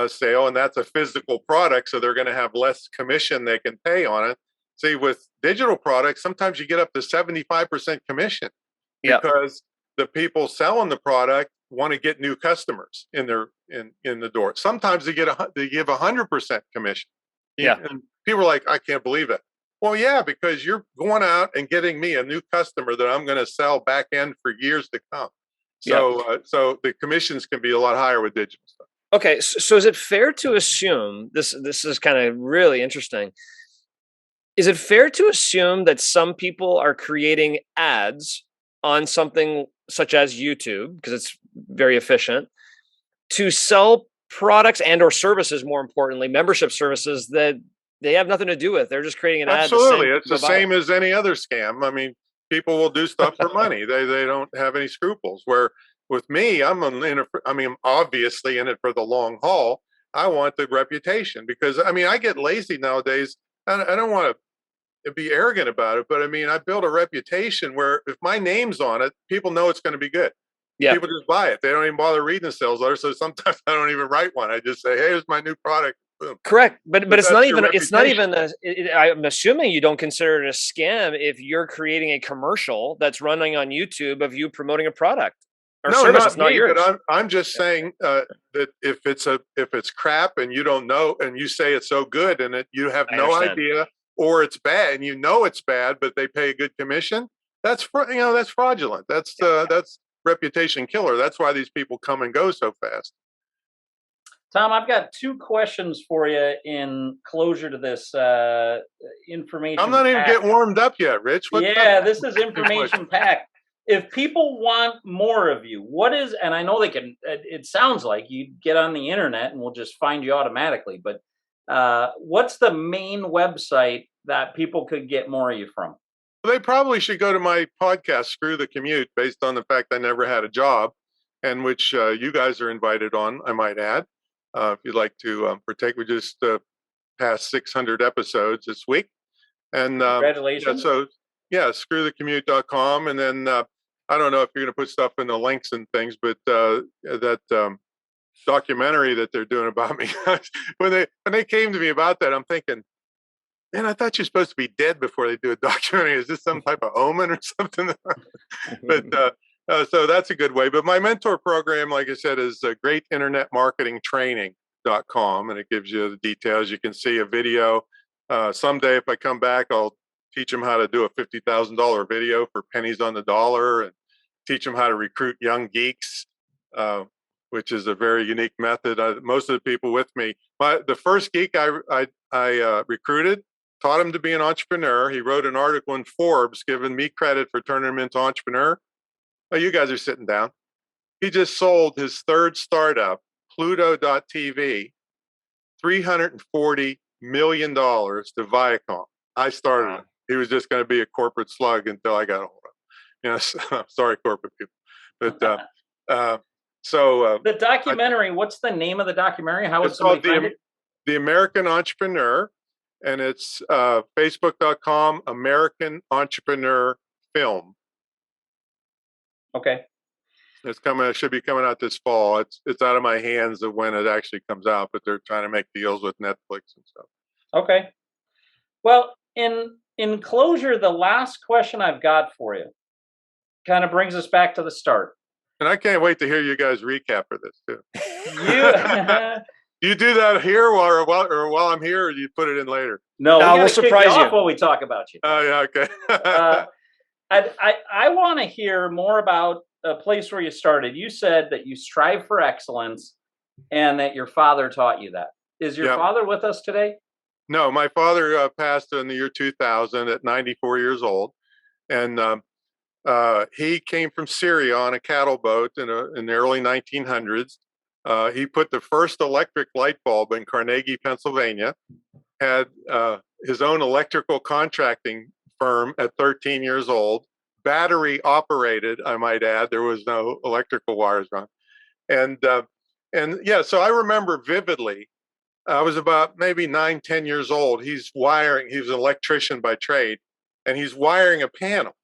sale, and that's a physical product, so they're going to have less commission they can pay on it. See, with digital products, sometimes you get up to 75% commission because the people selling the product want to get new customers in the door. Sometimes they give 100% commission. And people are like, I can't believe it. Well, yeah, because you're going out and getting me a new customer that I'm going to sell back end for years to come. Yeah. So the commissions can be a lot higher with digital stuff. Okay, so is it fair to assume this is kind of really interesting? Is it fair to assume that some people are creating ads on something such as YouTube, because it's very efficient, to sell products and or services, more importantly, membership services that they have nothing to do with? They're just creating an ad to Absolutely. send It's people the to buy it. same as any other scam. I mean, people will do stuff for money. They don't have any scruples. Where with me, I'm obviously in it for the long haul. I want the reputation because I mean, I get lazy nowadays. I don't want to be arrogant about it, but I mean, I built a reputation where if my name's on it, people know it's going to be good. Yeah. People just buy it. They don't even bother reading the sales letter. So sometimes I don't even write one. I just say, "Hey, here's my new product." Boom. Correct, but it's not That's your even reputation. I'm assuming you don't consider it a scam if you're creating a commercial that's running on YouTube of you promoting a product or No, service not that's not me, but yours. I'm just saying that if it's crap and you don't know and you say it's so good and you have I no understand. idea, or it's bad and you know it's bad, but they pay a good commission, that's fraudulent. That's reputation killer. That's why these people come and go so fast. Tom, I've got two questions for you in closure to this I'm information not even pack. getting warmed up yet, Rich. What's up? Yeah, this is information packed. If people want more of you, what is, and I know they can, it sounds like you get on the internet and we'll just find you automatically, but what's the main website that people could get more of you from? They probably should go to my podcast, Screw the Commute, based on the fact I never had a job, and which you guys are invited on, I might add. If you'd like to partake, we just passed 600 episodes this week. And yeah, Congratulations. so yeah, screwthecommute.com. And then I don't know if you're going to put stuff in the links and things, but that documentary that they're doing about me, when they came to me about that, I'm thinking, man, I thought you're supposed to be dead before they do a documentary. Is this some type of omen or something? But so that's a good way. But my mentor program, like I said, is greatinternetmarketingtraining.com, and it gives you the details. You can see a video. Someday, if I come back, I'll teach them how to do a $50,000 video for pennies on the dollar, and teach them how to recruit young geeks, which is a very unique method. Most of the people with me, the first geek I recruited, taught him to be an entrepreneur. He wrote an article in Forbes giving me credit for turning him into entrepreneur. Oh, you guys are sitting down. He just sold his third startup, Pluto.tv, $340 million to Viacom. I started him. He was just going to be a corporate slug until I got a hold of him. Sorry, corporate people. But the documentary, what's the name of the documentary? How would somebody find it? The American Entrepreneur, and it's facebook.com American Entrepreneur Film. Okay. It's coming. It should be coming out this fall. It's out of my hands of when it actually comes out, but they're trying to make deals with Netflix and stuff. Okay. Well, in closure, the last question I've got for you kind of brings us back to the start. And I can't wait to hear you guys recap for this too. Do you do that here or while I'm here, or do you put it in later? No, we'll surprise you while we talk about you. Oh, yeah, okay. I want to hear more about a place where you started. You said that you strive for excellence and that your father taught you that. Is your father with us today? No, my father passed in the year 2000 at 94 years old. And he came from Syria on a cattle boat in the early 1900s. He put the first electric light bulb in Carnegie, Pennsylvania, had his own electrical contracting firm at 13 years old, battery operated, I might add. There was no electrical wires run. And yeah, so I remember vividly, I was about maybe 9, 10 years old. He was an electrician by trade, and he's wiring a panel.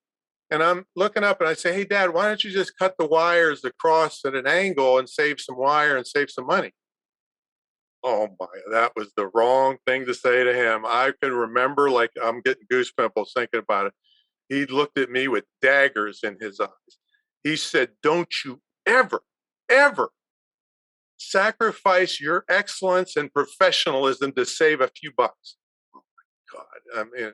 And I'm looking up and I say, hey, Dad, why don't you just cut the wires across at an angle and save some wire and save some money? Oh my, that was the wrong thing to say to him. I can remember, like, I'm getting goose pimples thinking about it. He looked at me with daggers in his eyes. He said, don't you ever, ever sacrifice your excellence and professionalism to save a few bucks. Oh my God.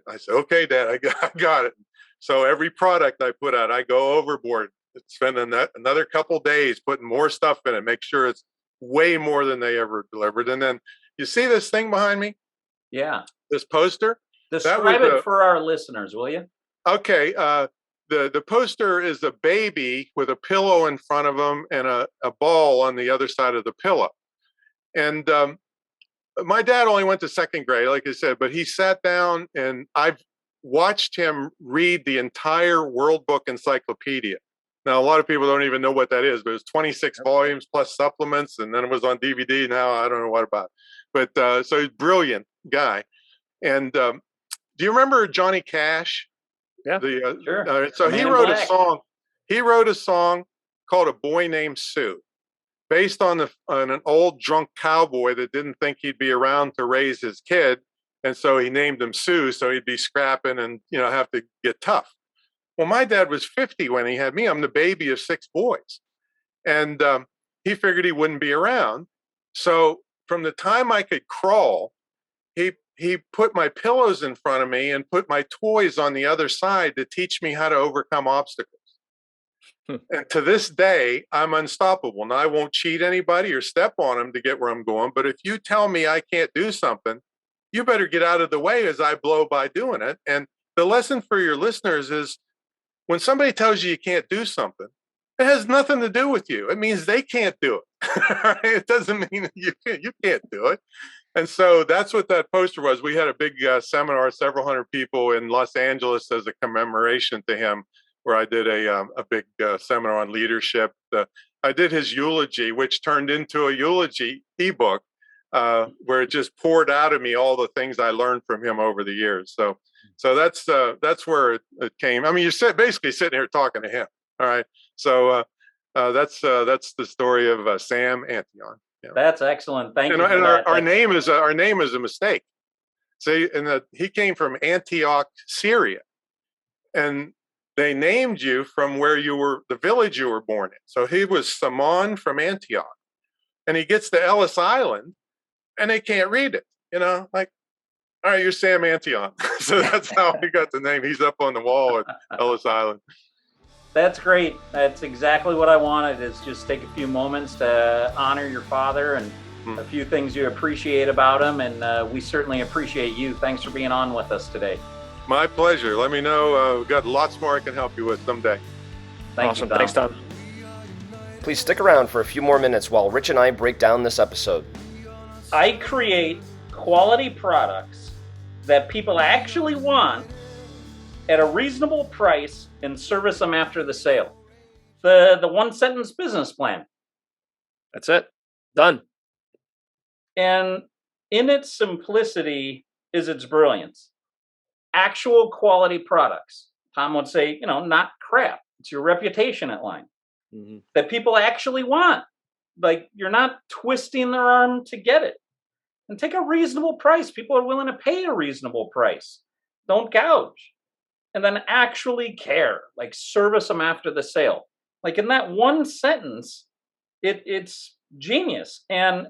I said, okay, Dad, I got it. So every product I put out, I go overboard, spend another couple days putting more stuff in it, make sure it's way more than they ever delivered. And then you see this thing behind me, Yeah. this poster? Describe it for our listeners, will you? Okay. The poster is a baby with a pillow in front of him and a ball on the other side of the pillow. And my dad only went to second grade, like I said, but he sat down and I've watched him read the entire World Book Encyclopedia. Now, a lot of people don't even know what that is, but it was 26 volumes plus supplements, and then it was on DVD. Now, I don't know what about it. But so he's a brilliant guy. And do you remember Johnny Cash? Yeah, sure. So he wrote a song. He wrote a song called "A Boy Named Sue," based on an old drunk cowboy that didn't think he'd be around to raise his kid, and so he named him Sue, so he'd be scrapping and have to get tough. Well, my dad was 50 when he had me. I'm the baby of 6 boys, and he figured he wouldn't be around. So from the time I could crawl, he put my pillows in front of me and put my toys on the other side to teach me how to overcome obstacles. And to this day, I'm unstoppable. Now, I won't cheat anybody or step on them to get where I'm going. But if you tell me I can't do something, you better get out of the way as I blow by doing it. And the lesson for your listeners is when somebody tells you can't do something, it has nothing to do with you. It means they can't do it. It doesn't mean you can't do it. And so that's what that poster was. We had a big seminar, several hundred people in Los Angeles as a commemoration to him, where I did a big seminar on leadership. I did his eulogy, which turned into a eulogy ebook, where it just poured out of me all the things I learned from him over the years. So that's where it came. I mean, you're basically sitting here talking to him. All right. So that's the story of Sam Antion. Yeah. That's excellent. Thank you. And our name is a mistake. See, he came from Antioch, Syria, and they named you from where the village you were born in. So he was Simon from Antioch, and he gets to Ellis Island, and they can't read it. Like, all right, you're Sam Antion. So that's how he got the name. He's up on the wall at Ellis Island. That's great. That's exactly what I wanted, is just take a few moments to honor your father and a few things you appreciate about him. And we certainly appreciate you. Thanks for being on with us today. My pleasure. Let me know. We've got lots more I can help you with someday. Awesome. Thanks, Tom. Please stick around for a few more minutes while Rich and I break down this episode. I create quality products that people actually want at a reasonable price and service them after the sale. The one sentence business plan. That's it. Done. And in its simplicity is its brilliance. Actual quality products. Tom would say, not crap. It's your reputation at line. Mm-hmm. That people actually want. Like, you're not twisting their arm to get it. And take a reasonable price. People are willing to pay a reasonable price. Don't gouge. And then actually care, like service them after the sale. Like in that one sentence, it's genius. And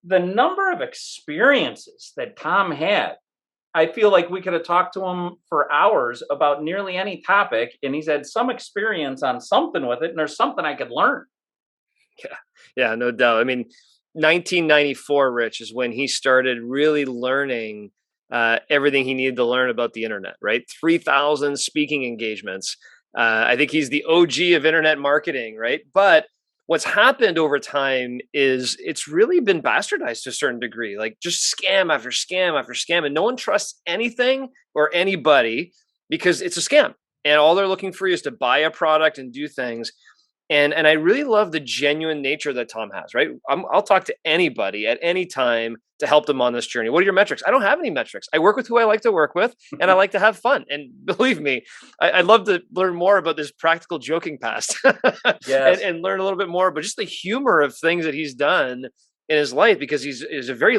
the number of experiences that Tom had, I feel like we could have talked to him for hours about nearly any topic, and he's had some experience on something with it, and there's something I could learn. Yeah, no doubt. I mean, 1994, Rich, is when he started really learning everything he needed to learn about the internet, right? 3,000 speaking engagements. I think he's the OG of internet marketing, right? But what's happened over time is it's really been bastardized to a certain degree, like just scam after scam after scam. And no one trusts anything or anybody because it's a scam. And all they're looking for you is to buy a product and do things. And I really love the genuine nature that Tom has, right? I'll talk to anybody at any time to help them on this journey. What are your metrics? I don't have any metrics. I work with who I like to work with, and I like to have fun. And believe me, I'd love to learn more about this practical joking past Yes. and learn a little bit more, but just the humor of things that he's done in his life, because he's a very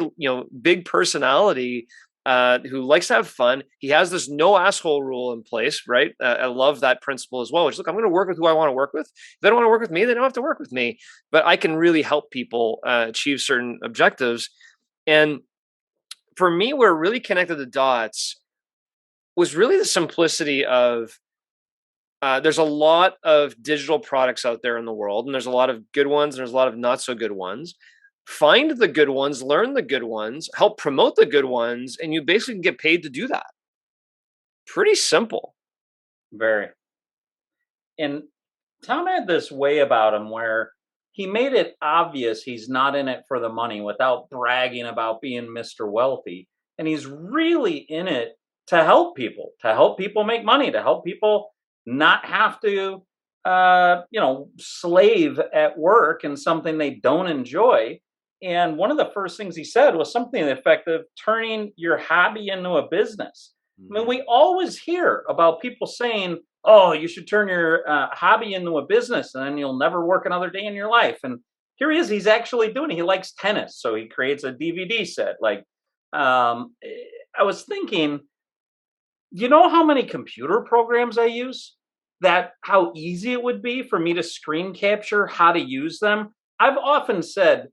big personality who likes to have fun. He has this no asshole rule in place, right? I love that principle as well, which, look, I'm going to work with who I want to work with. If they don't want to work with me, they don't have to work with me. But I can really help people achieve certain objectives. And for me, we're really connected the dots was really the simplicity of there's a lot of digital products out there in the world, and there's a lot of good ones, and there's a lot of not so good ones. Find the good ones, learn the good ones, help promote the good ones, and you basically can get paid to do that. Pretty simple. Very. And Tom had this way about him where he made it obvious he's not in it for the money without bragging about being Mr. Wealthy. And he's really in it to help people make money, to help people not have to, slave at work and something they don't enjoy. And one of the first things he said was something effective, turning your hobby into a business. I mean, we always hear about people saying, oh, you should turn your hobby into a business and then you'll never work another day in your life. And here he is, he's actually doing it. He likes tennis, so he creates a DVD set. I was thinking, you know how many computer programs I use? How easy it would be for me to screen capture how to use them. I've often said,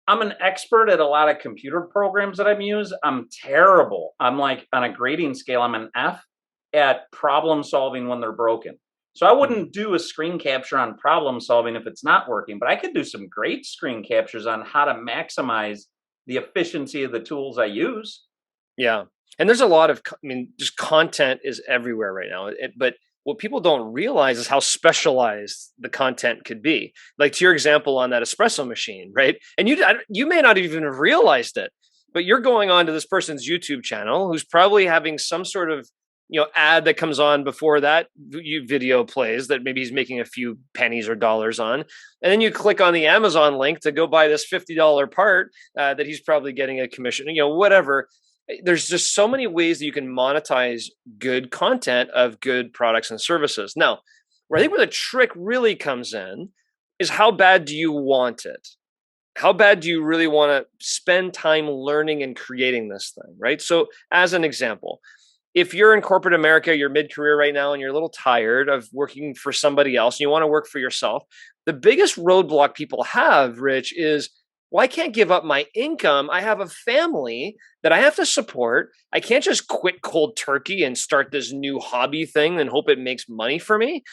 I'm an expert at a lot of computer programs that I've used. I'm terrible. I'm like, on a grading scale, I'm an F at problem solving when they're broken. So I wouldn't do a screen capture on problem solving if it's not working, but I could do some great screen captures on how to maximize the efficiency of the tools I use. Yeah. And there's a lot of, just content is everywhere right now. But what people don't realize is how specialized the content could be. Like to your example on that espresso machine, right? And you may not even have realized it, but you're going on to this person's YouTube channel who's probably having some sort of ad that comes on before that video plays that maybe he's making a few pennies or dollars on. And then you click on the Amazon link to go buy this $50 part that he's probably getting a commission, whatever. There's just so many ways that you can monetize good content of good products and services. Now, where the trick really comes in is how bad do you want it? How bad do you really want to spend time learning and creating this thing, right? So as an example, if you're in corporate America, you're mid-career right now, and you're a little tired of working for somebody else, and you want to work for yourself, the biggest roadblock people have, Rich, is, well, I can't give up my income. I have a family that I have to support. I can't just quit cold turkey and start this new hobby thing and hope it makes money for me.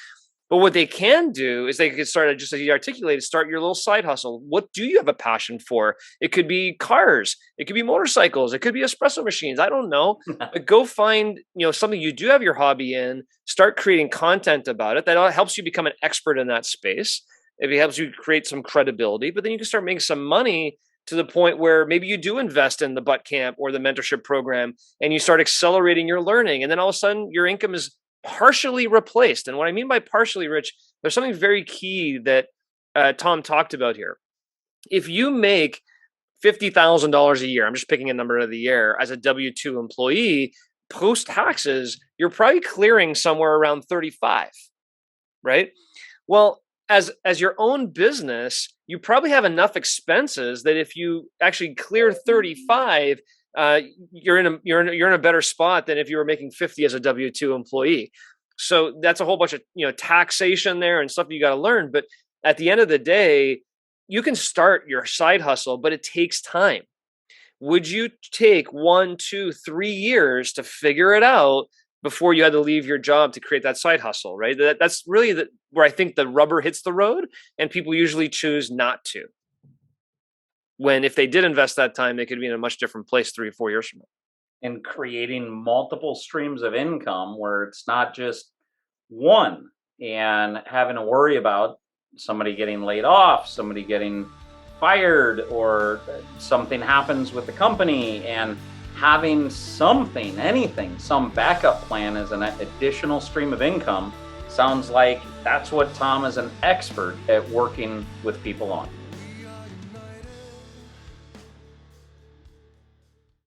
But what they can do is they could start, just as you articulated, start your little side hustle. What do you have a passion for? It could be cars. It could be motorcycles. It could be espresso machines. I don't know. But go find, something you do have your hobby in, start creating content about it. That helps you become an expert in that space. It helps you create some credibility, but then you can start making some money to the point where maybe you do invest in the butt camp or the mentorship program and you start accelerating your learning. And then all of a sudden your income is partially replaced. And what I mean by partially, Rich, there's something very key that Tom talked about here. If you make $50,000 a year, I'm just picking a number of the year, as a W-2 employee, post taxes, you're probably clearing somewhere around 35, right? Well, as your own business, you probably have enough expenses that if you actually clear 35, you're in a better spot than if you were making 50 as a W-2 employee. So that's a whole bunch of taxation there and stuff you got to learn. But at the end of the day, you can start your side hustle, but it takes time. Would you take 1, 2, 3 years to figure it out before you had to leave your job to create that side hustle, right? That's really where I think the rubber hits the road, and people usually choose not to. When if they did invest that time, they could be in a much different place 3 or 4 years from now. And creating multiple streams of income where it's not just one and having to worry about somebody getting laid off, somebody getting fired, or something happens with the company, and having something, anything, some backup plan as an additional stream of income. Sounds like that's what Tom is an expert at working with people on.